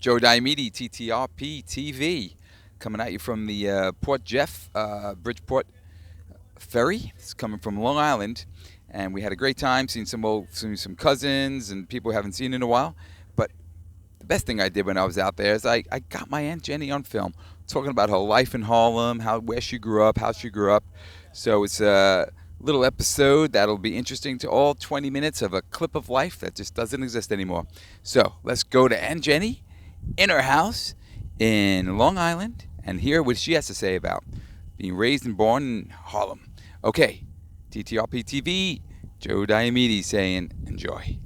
Joe Diomede, TTRP TV, coming at you from the Port Jeff, Bridgeport ferry. It's coming from Long Island, and we had a great time seeing some cousins and people we haven't seen in a while. But the best thing I did when I was out there is I got my Aunt Jenny on film, talking about her life in Harlem, where she grew up, how she grew up. So it's a little episode that'll be interesting to all. 20 minutes of a clip of life that just doesn't exist anymore. So let's go to Aunt Jenny in her house in Long Island and hear what she has to say about being raised and born in Harlem. Okay, TTRP TV, Joe Diomede saying enjoy.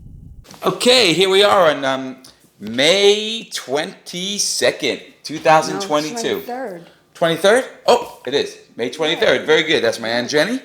Okay, here we are on May 22nd, 2022. No, 23rd. 23rd? Oh, it is. May 23rd. Very good. That's my Aunt Jenny.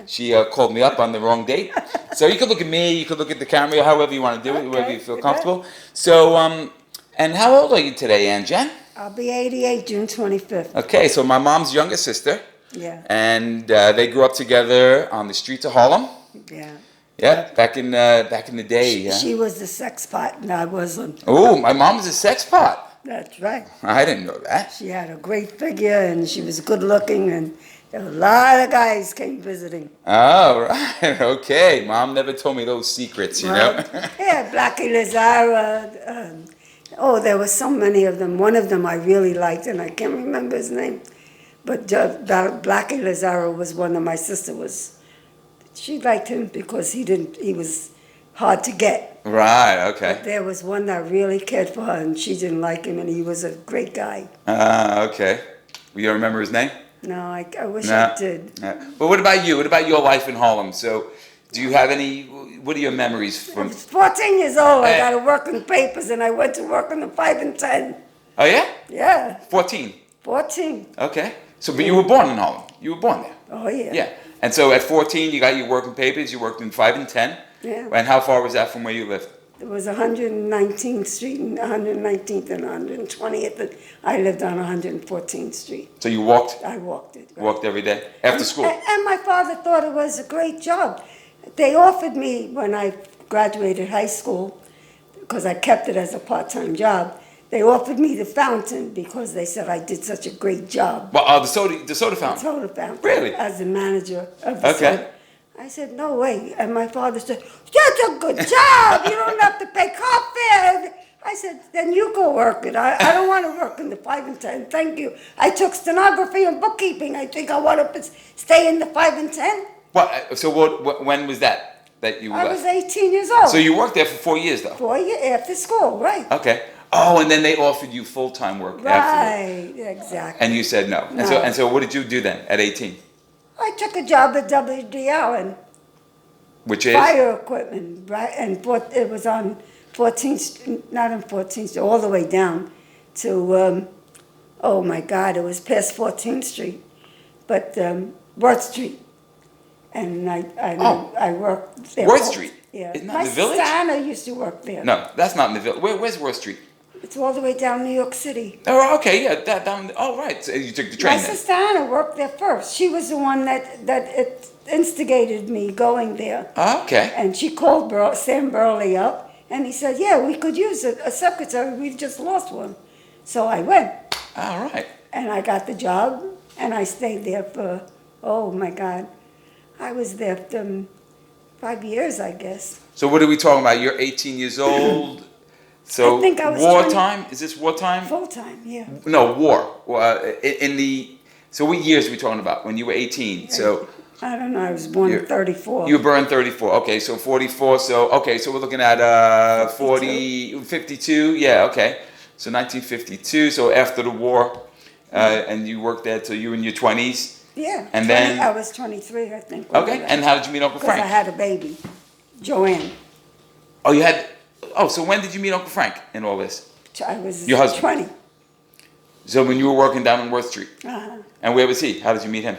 She called me up on the wrong date. So you could look at me, you could look at the camera, however you want to do it, wherever you feel comfortable. So, and how old are you today, Aunt Jen? I'll be 88 June 25th. Okay, so my mom's younger sister. Yeah. And they grew up together on the streets of Harlem. Yeah. Yeah, back in the day. Yeah. She was the sex pot and I wasn't. Oh, my mom's a sex pot. That's right. I didn't know that. She had a great figure and she was good looking and a lot of guys came visiting. Oh, right. Okay. Mom never told me those secrets, you know? Yeah, Blackie Lazara. There were so many of them. One of them I really liked and I can't remember his name. But Blackie Lazaro was one of my sister was. She liked him because he was hard to get. Right, okay. But there was one that really cared for her and she didn't like him and he was a great guy. Okay. You remember his name? No, I wish I did. But what about you? What about your life in Harlem? So, do you have what are your memories I from? was 14 years old. I got to work in papers and I went to work on the 5 and 10. Oh, yeah? Yeah. 14? 14. Okay. So, but you were born in Harlem. You were born there. Oh, yeah. Yeah. And so at 14, you got your work in papers. You worked in 5 and 10. Yeah. And how far was that from where you lived? It was 119th Street and 119th and 120th. And I lived on 114th Street. So you walked? I walked it. Right. Walked every day? After school? And my father thought it was a great job. They offered me, when I graduated high school, because I kept it as a part-time job, they offered me the fountain because they said I did such a great job. Well, the soda fountain? The soda fountain. Really? As the manager of the Okay. soda. I said, no way. And my father said, that's a good job. You don't have to pay car fare. I said, then you go work it. I don't want to work in the 5 and 10. Thank you. I took stenography and bookkeeping. I think I want to stay in the 5 and 10. Well, so when was that you I left? was 18 years old. So you worked there for 4 years, though? 4 years after school, right. Okay. Oh, and then they offered you full-time work afterward. Right, exactly. And you said no. No. And so what did you do then at 18? I took a job at W.D. Allen. Which is? Fire equipment, right? And it was on 14th, not on 14th Street, all the way down to, oh my God, it was past 14th Street, but Worth Street. And I worked there. Worth Street? Yeah. Isn't that in the village? My sister Anna used to work there. No, that's not in the village. Where's Worth Street? It's all the way down New York City. Oh, okay, yeah, down. Oh, right. So you took the train My then. sister Anna worked there first. She was the one that instigated me going there. Oh, okay. And she called Sam Burley up, and he said, yeah, we could use a secretary. We just lost one. So I went. All right. And I got the job, and I stayed there for, oh, my God. I was there for 5 years, I guess. So what are we talking about? You're 18 years old. So I think I was wartime? Is this wartime? Full-time, yeah. No, war. So what years are we talking about when you were 18? So I don't know. I was born in 34. you were born in 34. Okay, so 44. So we're looking at 52. Yeah, okay. So 1952. So after the war, and you worked there till you were in your 20s. Yeah. And then I was 23, I think. Okay. And how did you meet Uncle Frank? Because I had a baby, Joanne. Oh, you had. Oh, so when did you meet Uncle Frank in all this? I was Your husband? 20. So when you were working down on Worth Street. Uh-huh. And where was he? How did you meet him?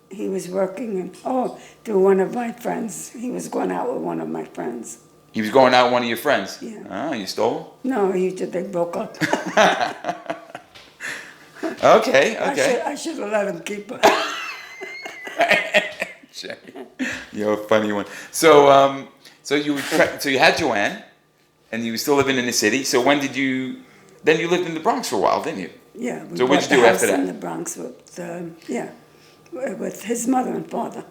He was working through one of my friends. He was going out with one of my friends. He was going out with one of your friends? Yeah. Oh, you stole No, they broke up. Okay. I should have let him keep her. You're a funny one. So you had Joanne, and you were still living in the city. So when did you then you lived in the Bronx for a while, didn't you? Yeah. We So what'd bought you do the after house that? in the Bronx with his mother and father.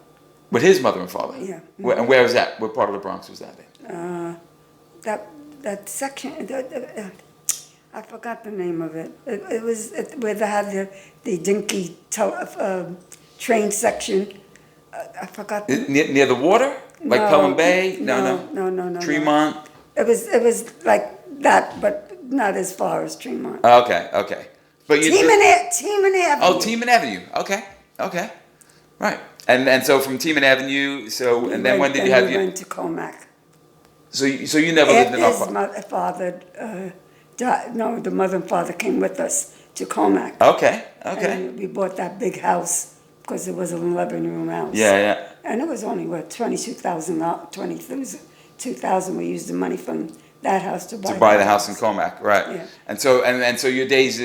With his mother and father? Yeah. And where was that? What part of the Bronx was that in? That section, I forgot the name of it. It was where they had the dinky train section. I forgot. Near the water? Like Pelham Bay? No. Tremont? It was like that, but not as far as Tremont. Okay. But you Teeman Avenue. Oh, Teeman Avenue. Okay. Right. And so from Teeman Avenue, and then when did you have we went to Comac. So you never lived in His Upper? father died. No, the mother and father came with us to Comac. Okay. And we bought that big house because it was an 11-room house. Yeah. And it was only, what, $22,000 we used the money from that house to buy the house in Comac, right? Yeah. And so your days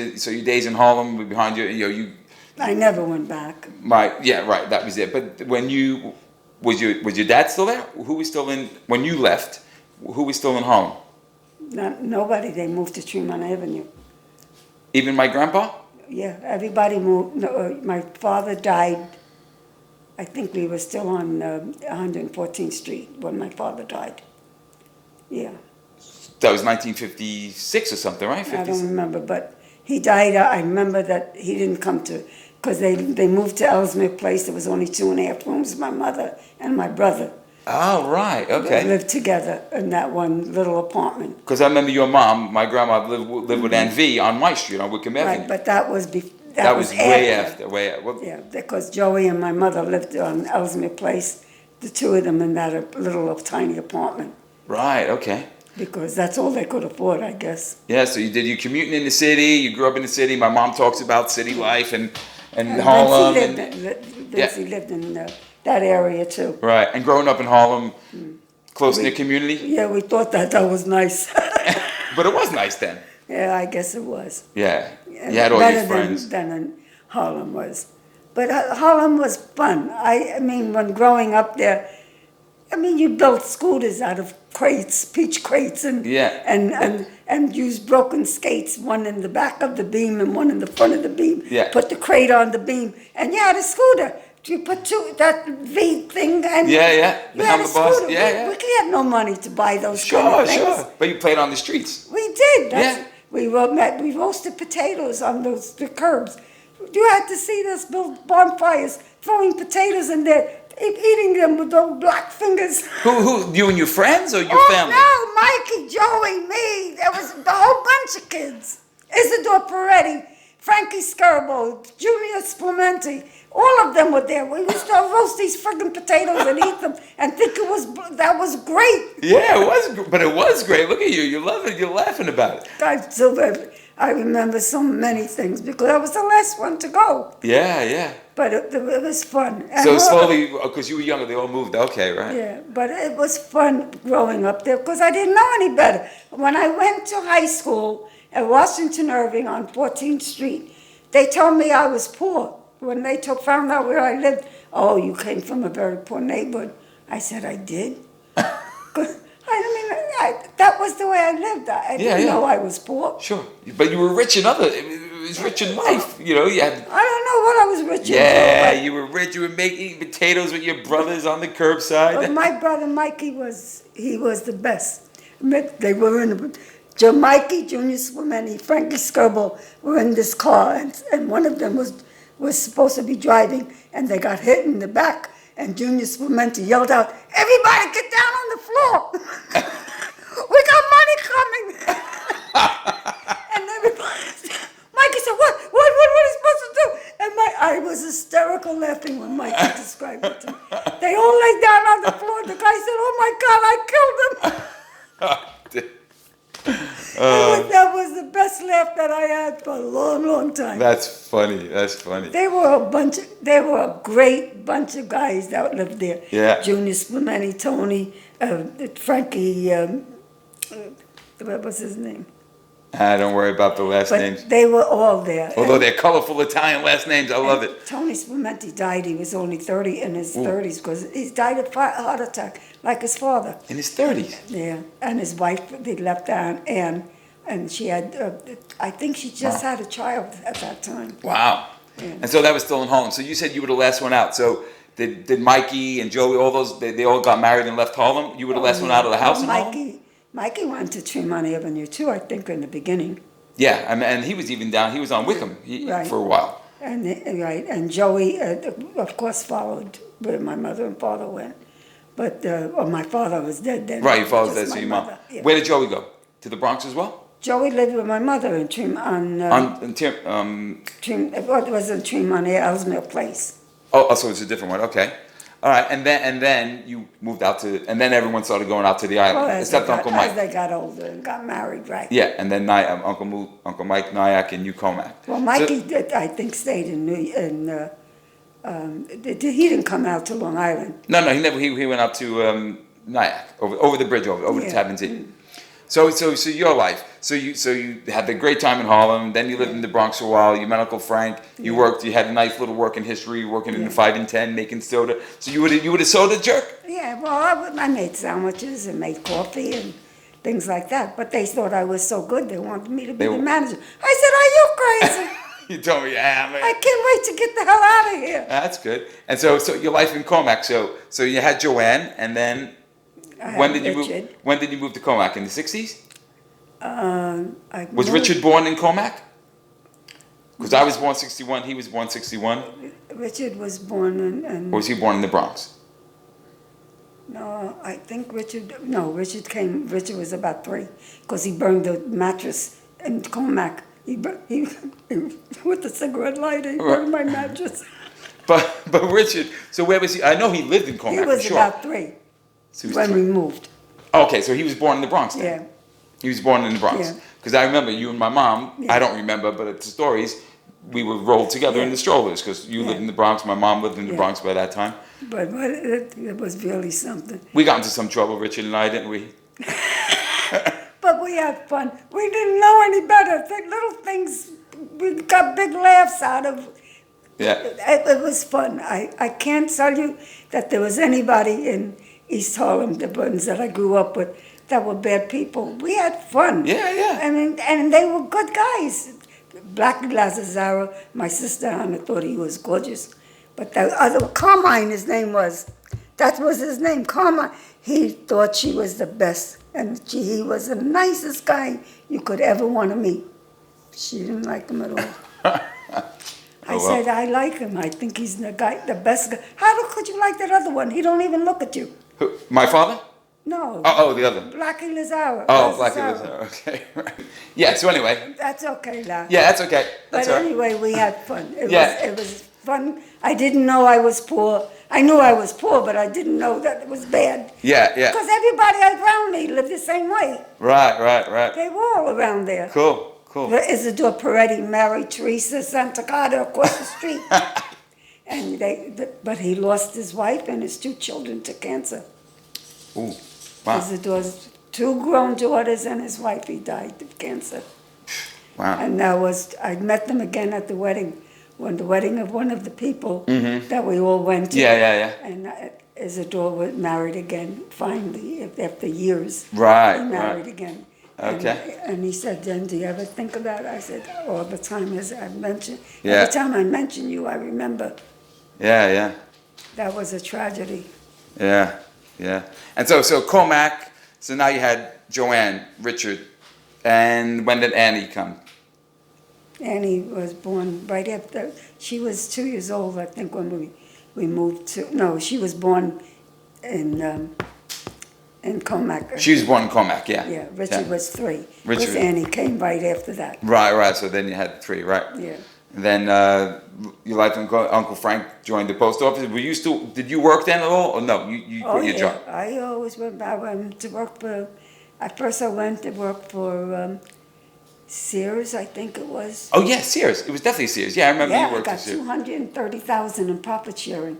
in Harlem were behind you. I never went back. Right. That was it. But when was your dad still there? Who was still in when you left? Who was still in Harlem? Nobody. They moved to Tremont Avenue. Even my grandpa? Yeah, everybody moved. No, my father died. I think we were still on 114th Street when my father died. Yeah. That was 1956 or something, right? 56? I don't remember, but he died. I remember that he didn't come to, because they moved to Ellesmere Place. There was only 2.5 rooms, my mother and my brother. Oh, right, okay. They lived together in that one little apartment. Because I remember your mom, my grandma, lived with Aunt V on my street, on Wickham Avenue. Right, but that was that was way after. Well, yeah, because Joey and my mother lived on Ellesmere Place, the two of them in that little tiny apartment. Right, okay. Because that's all they could afford, I guess. Yeah, so you commuting in the city, you grew up in the city. My mom talks about city life and Harlem. Vincy lived in that area too. Right, and growing up in Harlem, close-knit community? Yeah, we thought that was nice. But it was nice then. Yeah, I guess it was. Yeah, you had all your friends. Better than Harlem was. But Harlem was fun. I mean, when growing up there, you built scooters out of crates, peach crates, and used broken skates, one in the back of the beam and one in the front of the beam. Yeah. Put the crate on the beam, and you had a scooter. You put that V thing, and you had a scooter. We had no money to buy those kind of things. Sure. But you played on the streets. We did. We roasted potatoes on the curbs. You had to see us build bonfires, throwing potatoes in there, eating them with those black fingers. Who? You and your friends or your family? No, Mikey, Joey, me. There was the whole bunch of kids. Isidore Peretti, Frankie Skirbo, Junior Spumenti. All of them were there. We used to roast these friggin' potatoes and eat them and think that was great. Yeah, it was, but it was great. Look at you. You love it. You're laughing about it. I remember so many things because I was the last one to go. Yeah. But it was fun. So slowly, because you were younger, they all moved. Okay, right. Yeah, but it was fun growing up there because I didn't know any better. When I went to high school at Washington Irving on 14th Street, they told me I was poor. When they found out where I lived, oh, you came from a very poor neighborhood. I said, I did. That was the way I lived. I didn't know I was poor. Sure, but you were rich in rich in life. You had. I don't know what I was rich in. Yeah, you were rich. You were eating potatoes with your brothers on the curbside. But my brother Mikey was the best. They were in Mikey, Junior Swimeni, Frankie Skirbo were in this car, and one of them was supposed to be driving, and they got hit in the back. And Junior Spumenti yelled out, "Everybody get down on the floor! We got money coming!" And Mikey said, "What are you supposed to do?" And I was hysterical laughing when Mikey described it to me. They all lay down on the floor. The guy said, "Oh my God, I killed them!" That was the best laugh that I had for a long, long time. That's funny. They were a great bunch of guys that lived there. Yeah. Junior Spumeni, Tony, Frankie, what was his name? Don't worry about the last names. They were all there. Although they're colorful Italian last names, I love it. Tony Spumenti died. He was only 30 in his 30s because he died of heart attack like his father. In his 30s? Yeah, and his wife, they left Anne, and she had, I think she just had a child at that time. Wow. Yeah. And so that was still in Harlem. So you said you were the last one out. So did Mikey and Joey, all those, they all got married and left Harlem? You were the last one out of the house in Harlem? Mikey went to Tremont Avenue too, I think, in the beginning. Yeah, and he was even down, he was on Wickham Right. for a while. And Joey, of course, followed where my mother and father went. But, my father was dead then. Right, your father was Just dead, so my your mom. mother, yeah. Where did Joey go? To the Bronx as well? Joey lived with my mother in Tremont, it wasn't Tremont, Ellesmere Place. So it's a different one, okay. All right, and then you moved out to, and then everyone started going out to the island, except Uncle Mike. As they got older and got married, right. Yeah, and then Uncle Mike Nyack and you Comac. Well, Mikey, I think, stayed he didn't come out to Long Island. No, he never. He went out to Nyack over the bridge over to Tappan Zee. So your life. So you had the great time in Harlem. Then you lived in the Bronx for a while. You met Uncle Frank. You worked. You had a nice little working history. Working in the 5 and 10, making soda. So you were the soda jerk. Yeah, well, I made sandwiches and made coffee and things like that. But they thought I was so good, they wanted me to be the manager. I said, "Are you crazy?" You told me, yeah, man. I can't wait to get the hell out of here. That's good. And so your life in Comac. So you had Joanne, and then when did you move to Comac? In the 60s? Was Richard born in Comac? Because I was born 61. He was born 61. Richard was born in. Or was he born in the Bronx? No, I think Richard was about 3, because he burned the mattress in Comac. He with the cigarette lighter, he burned my mattress. But Richard, so where was he? I know he lived in Comac. He was about 3 when we moved. Okay, so he was born in the Bronx then. Yeah. He was born in the Bronx. Because I remember you and my mom, Yeah. I don't remember, but it's the stories, we were rolled together in the strollers, because you lived in the Bronx, my mom lived in the Bronx by that time. But it was really something. We got into some trouble, Richard and I, didn't we? But we had fun. We didn't know any better. The little things we got big laughs out of. Yeah. It was fun. I can't tell you that there was anybody in East Harlem, the ones that I grew up with, that were bad people. We had fun. Yeah. I mean, and they were good guys. Blackie Lazaro, my sister Anna thought he was gorgeous. But the other, Carmine, his name was. That was his name, Carmine. He thought she was the best. And he was the nicest guy you could ever want to meet. She didn't like him at all. I said, I like him. I think he's the best guy. How could you like that other one? He don't even look at you. Who, my father? No. Oh, the other. Blackie Lazaro. Oh, Blackie Lazaro. Okay. Yeah, so anyway. That's okay, La. Yeah, that's okay. That's but all right. anyway, we had fun. It was fun. I didn't know I was poor. I knew I was poor, but I didn't know that it was bad. Yeah. Because everybody around me lived the same way. Right. They were all around there. Cool. Isidore Peretti married Teresa Santacata across the street. But he lost his wife and his 2 children to cancer. Ooh, wow. Isidore's 2 grown daughters and his wife, he died of cancer. Wow. And I met them again at the wedding, the wedding of one of the people that we all went to. Yeah. And Isidore was married again, finally, after years. Right. He married again. Okay. And he said, Jen, do you ever think about it? I said, all the time Yeah. every time I mention you, I remember. Yeah. That was a tragedy. Yeah. And so Comac, so now you had Joanne, Richard, and when did Annie come? Annie was born right after, she was 2 years old, I think, when we moved to, no, she was born in Comac. She was born in Comac, yeah. Yeah, Richard was 3. Richard. Because Annie came right after that. Right, so then you had 3, right? Yeah. And then your life Uncle Frank joined the post office. Did you work then at all? Or no, you quit your job? I always went to work for, at first I went to work for Sears, I think it was. Oh yeah, Sears. It was definitely Sears. Yeah, I remember you worked for at Sears. Yeah, I got $230,000 in profit sharing.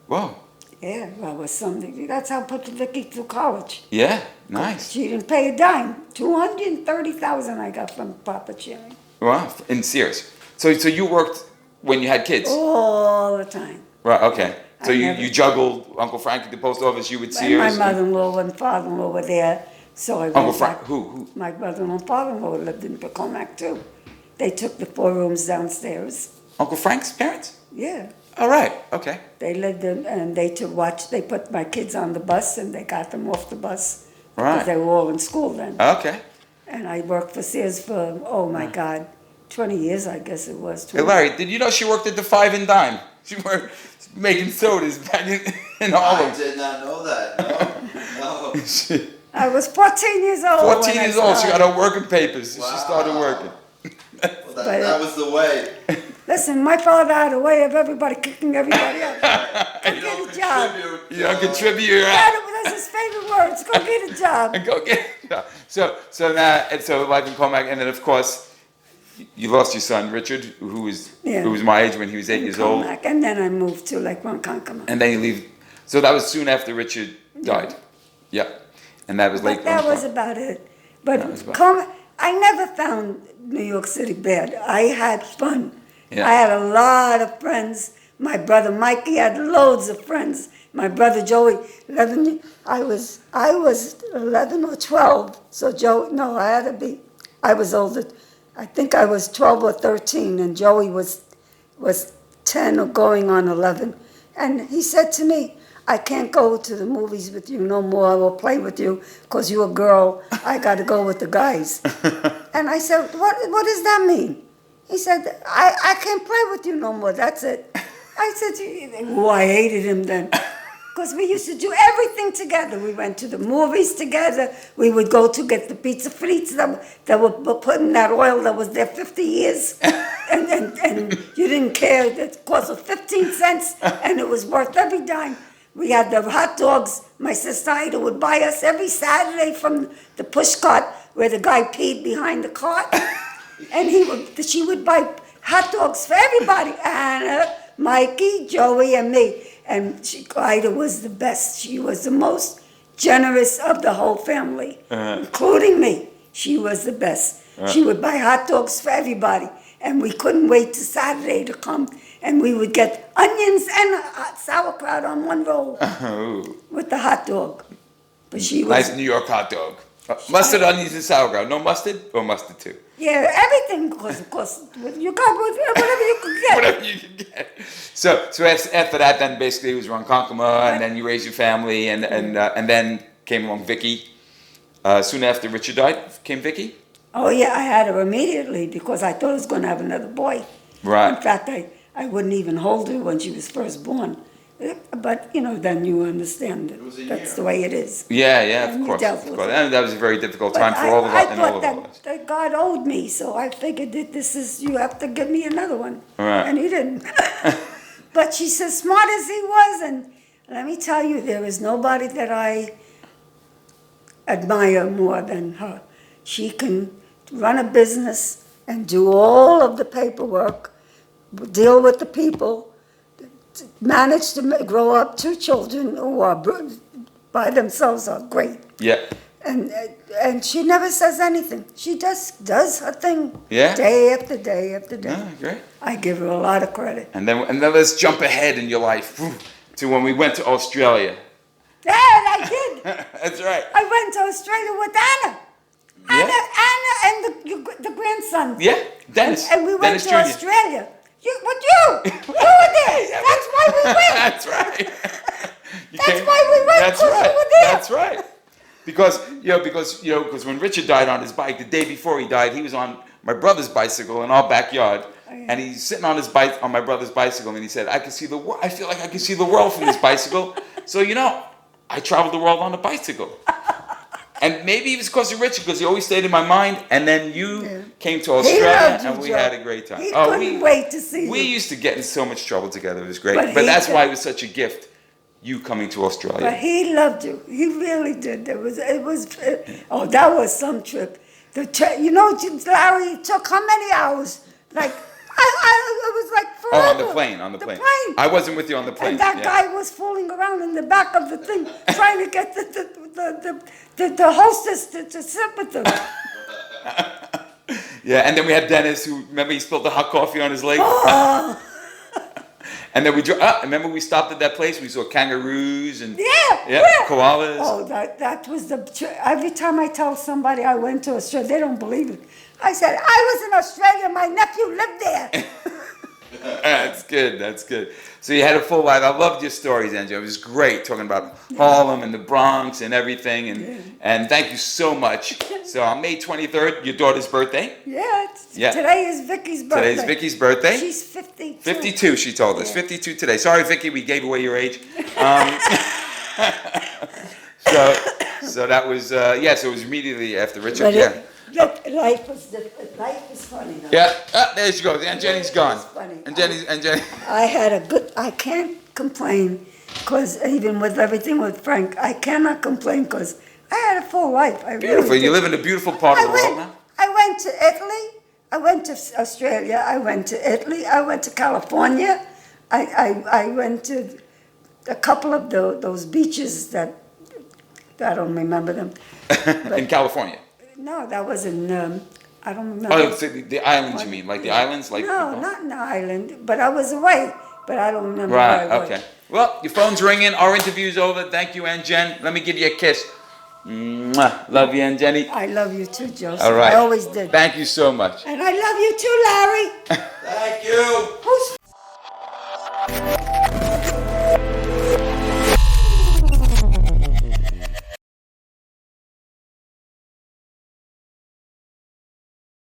Whoa. Yeah, well, it was something. That's how I put Vicky through college. Yeah, nice. She didn't pay a dime. $230,000 I got from profit sharing. Wow, in Sears. So you worked when you had kids? All the time. Right, okay. So you juggled Uncle Frank at the post office, you would Sears? My mother-in-law and father-in-law were there So I Uncle went Frank, back. who? My brother and father-in-law lived in Pocomac too. They took the 4 rooms downstairs. Uncle Frank's parents? Yeah. All right, okay. They lived in, and they put my kids on the bus and they got them off the bus because Right. they were all in school then. Okay. And I worked for Sears for, oh my God, 20 years I guess it was. Hey, Larry, did you know she worked at the Five and Dime? She worked making sodas back in Harlem. I did not know that. No. No. I was 14 years old. 14 years old, she got her working papers. Wow. She started working. Well, that was the way. Listen, my father had a way of everybody kicking everybody out. Go get a job. You don't contribute, you're out. That was his favorite words. Go get a job. And go get a job. So now, and so life in Comac, and then of course, you lost your son, Richard, who was my age when he was 8 years old. And then I moved to like Ronkonkoma. And then you leave. So that was soon after Richard died. Yeah. And that was late. But that was about it. But That was about I never found New York City bad. I had fun. Yeah. I had a lot of friends. My brother Mikey had loads of friends. My brother Joey, 11. I was 11 or 12. So I was older. I think I was 12 or 13, and Joey was 10 or going on 11. And he said to me, I can't go to the movies with you no more or play with you because you're a girl. I got to go with the guys. And I said, what does that mean? He said, I can't play with you no more. That's it. I said, oh, I hated him then. Because we used to do everything together. We went to the movies together. We would go to get the pizza frites that were put in that oil that was there 50 years. and you didn't care. It cost 15 cents and it was worth every dime. We had the hot dogs. My sister Ida would buy us every Saturday from the push cart where the guy peed behind the cart. And she would buy hot dogs for everybody. Anna, Mikey, Joey, and me. And Ida was the best. She was the most generous of the whole family, including me. She was the best. She would buy hot dogs for everybody. And we couldn't wait till Saturday to come. And we would get onions and sauerkraut on one roll with the hot dog. But she was nice New York hot dog. Mustard, onions, and sauerkraut. No mustard or mustard too? Yeah, everything, of course. You got whatever you could get. Whatever you can get. So after that, then basically it was Ronkonkoma, and then you raised your family, and then came along Vicky. Soon after Richard died, came Vicky? Oh yeah, I had her immediately because I thought I was going to have another boy. Right. In fact, I wouldn't even hold her when she was first born. But, then you understand it. That's the way it is. Yeah, And of we course. dealt with it. And that was a very difficult But time for all of us. I thought that God owed me, so I figured that you have to give me another one. Right. And he didn't. But she's as smart as he was, and let me tell you, there is nobody that I admire more than her. She can run a business and do all of the paperwork, deal with the people, manage to grow up 2 children who are by themselves are great. Yeah. And she never says anything. She just does her thing. Yeah. Day after day after day. Yeah, great. I give her a lot of credit. And then let's jump ahead in your life to when we went to Australia. Yeah, I did. That's right. I went to Australia with Anna. Yeah. Anna and the grandson. Yeah, Dennis. And we went Dennis to Jr. Australia. You were there. That's why we went. That's right. That's why we went. That's 'cause right. you were there. That's right. Because when Richard died on his bike, the day before he died, he was on my brother's bicycle in our backyard, and he's sitting on his bike on my brother's bicycle, and he said, I feel like I can see the world from this bicycle. So I traveled the world on a bicycle. And maybe it was because of Richard, because he always stayed in my mind. And then you came to Australia, and we had a great time. He couldn't wait to see We you. used to get in so much trouble together. It was great. But But that's why it was such a gift, you coming to Australia. But he loved you. He really did. That was some trip. Larry, it took how many hours? Like, it was like forever. Oh, on the plane. I wasn't with you on the plane. And that guy was fooling around in the back of the thing, trying to get the hostess to sit with them. Yeah, and then we had Dennis, who, remember, he spilled the hot coffee on his leg? And then remember we stopped at that place. We saw kangaroos and Yeah. koalas. Oh, that was every time I tell somebody I went to Australia, they don't believe it. I said, I was in Australia, my nephew lived there. That's good. That's good. So you had a full life. I loved your stories, Angela. It was great talking about Harlem and the Bronx and everything. And thank you so much. So on May 23rd, your daughter's birthday. Yeah. Yeah. Today is Vicky's birthday. Today's Vicky's birthday. She's 52. 52, she told us. 52 today. Sorry, Vicky, we gave away your age. So that was, so it was immediately after Richard. Life was different. Life is funny though. Yeah, there she goes. And Jenny's gone. Funny. And Jenny. I can't complain, because even with everything with Frank, I cannot complain because I had a full life. Beautiful. Really you live in a beautiful part of the world now? I went to Italy. I went to Australia. I went to Italy. I went to California. I went to a couple of those beaches that I don't remember them. In California? No, that was in, I don't remember. Oh, so the islands you mean? Like the islands? Like No, not in the island, but I was away, but I don't remember where Right, I was. okay. Well, your phone's ringing. Our interview's over. Thank you, Aunt Jen. Let me give you a kiss. Mwah. Love you, Aunt Jenny. I love you too, Joseph. All right. I always did. Thank you so much. And I love you too, Larry. Thank you. Who's